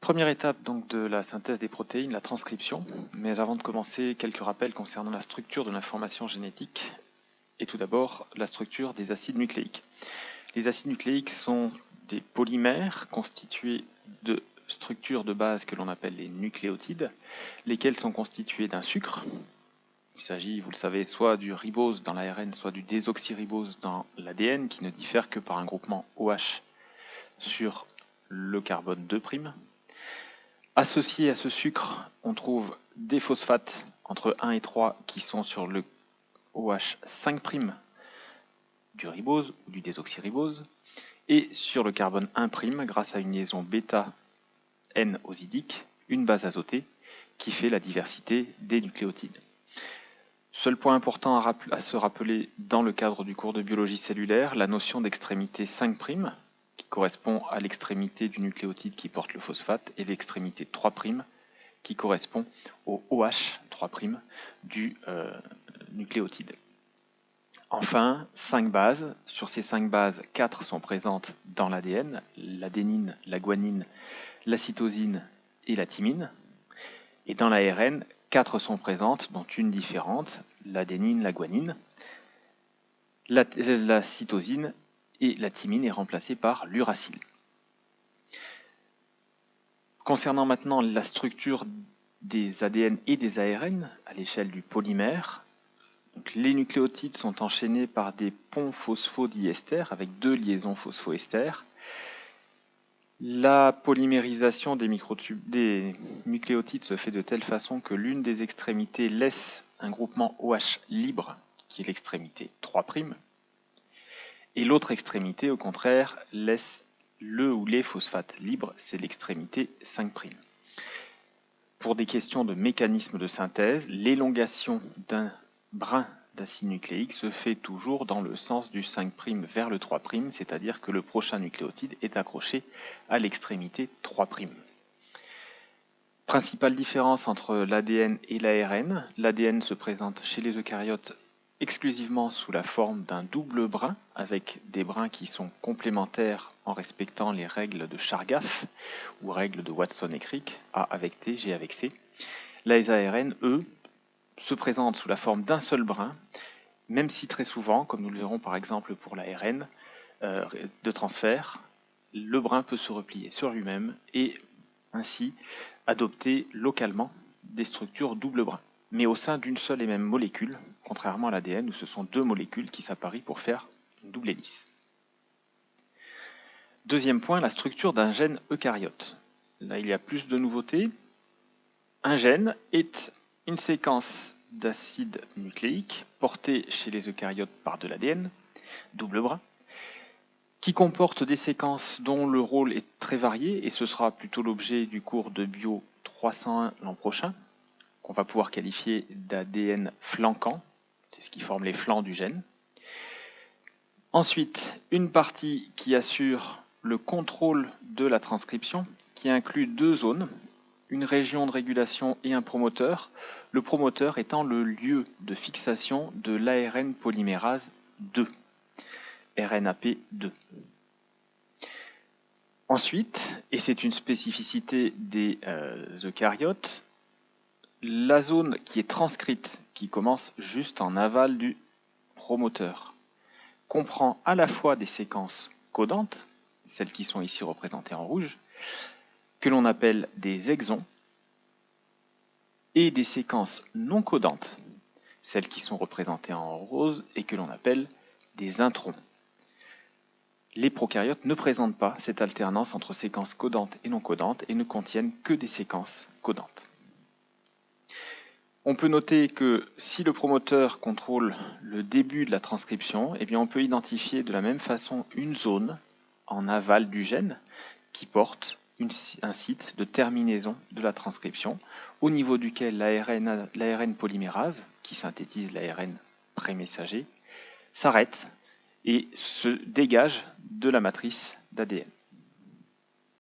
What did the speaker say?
Première étape donc de la synthèse des protéines, la transcription. Mais avant de commencer, quelques rappels concernant la structure de l'information génétique. Et tout d'abord, la structure des acides nucléiques. Les acides nucléiques sont des polymères constitués de structures de base que l'on appelle les nucléotides, lesquels sont constitués d'un sucre. Il s'agit, vous le savez, soit du ribose dans l'ARN, soit du désoxyribose dans l'ADN, qui ne diffère que par un groupement OH sur le carbone 2'. Associé à ce sucre, on trouve des phosphates entre 1 et 3 qui sont sur le OH 5' du ribose ou du désoxyribose, et sur le carbone 1', grâce à une liaison β-N-osidique, une base azotée qui fait la diversité des nucléotides. Seul point important à se rappeler dans le cadre du cours de biologie cellulaire, la notion d'extrémité 5', qui correspond à l'extrémité du nucléotide qui porte le phosphate, et l'extrémité 3', qui correspond au OH 3' du nucléotide. Enfin, 5 bases. Sur ces 5 bases, 4 sont présentes dans l'ADN, l'adénine, la guanine, la cytosine et la thymine. Et dans l'ARN, 4 sont présentes, dont une différente, l'adénine, la guanine. La cytosine et la thymine est remplacée par l'uracile. Concernant maintenant la structure des ADN et des ARN à l'échelle du polymère, donc les nucléotides sont enchaînés par des ponts phosphodiesters avec 2 liaisons phosphoesters. La polymérisation des nucléotides se fait de telle façon que l'une des extrémités laisse un groupement OH libre, qui est l'extrémité 3', et l'autre extrémité, au contraire, laisse le ou les phosphates libres, c'est l'extrémité 5'. Pour des questions de mécanisme de synthèse, l'élongation d'un brin d'acide nucléique se fait toujours dans le sens du 5' vers le 3', c'est-à-dire que le prochain nucléotide est accroché à l'extrémité 3'. Principale différence entre l'ADN et l'ARN, l'ADN se présente chez les eucaryotes exclusivement sous la forme d'un double brin, avec des brins qui sont complémentaires en respectant les règles de Chargaff ou règles de Watson et Crick, A avec T, G avec C. Les ARN, eux, se présentent sous la forme d'un seul brin, même si très souvent, comme nous le verrons par exemple pour l'ARN de transfert, le brin peut se replier sur lui-même et ainsi adopter localement des structures double brin, mais au sein d'une seule et même molécule, contrairement à l'ADN où ce sont 2 molécules qui s'apparient pour faire une double hélice. Deuxième point, la structure d'un gène eucaryote. Là, il y a plus de nouveautés. Un gène est une séquence d'acides nucléiques portée chez les eucaryotes par de l'ADN, double brin, qui comporte des séquences dont le rôle est très varié, et ce sera plutôt l'objet du cours de Bio 301 l'an prochain, qu'on va pouvoir qualifier d'ADN flanquant, c'est ce qui forme les flancs du gène. Ensuite, une partie qui assure le contrôle de la transcription, qui inclut 2 zones, une région de régulation et un promoteur, le promoteur étant le lieu de fixation de l'ARN polymérase 2, RNAP2. Ensuite, et c'est une spécificité des eucaryotes, la zone qui est transcrite, qui commence juste en aval du promoteur, comprend à la fois des séquences codantes, celles qui sont ici représentées en rouge, que l'on appelle des exons, et des séquences non codantes, celles qui sont représentées en rose et que l'on appelle des introns. Les prokaryotes ne présentent pas cette alternance entre séquences codantes et non codantes et ne contiennent que des séquences codantes. On peut noter que si le promoteur contrôle le début de la transcription, eh bien on peut identifier de la même façon une zone en aval du gène qui porte un site de terminaison de la transcription, au niveau duquel l'ARN polymérase, qui synthétise l'ARN prémessager, s'arrête et se dégage de la matrice d'ADN.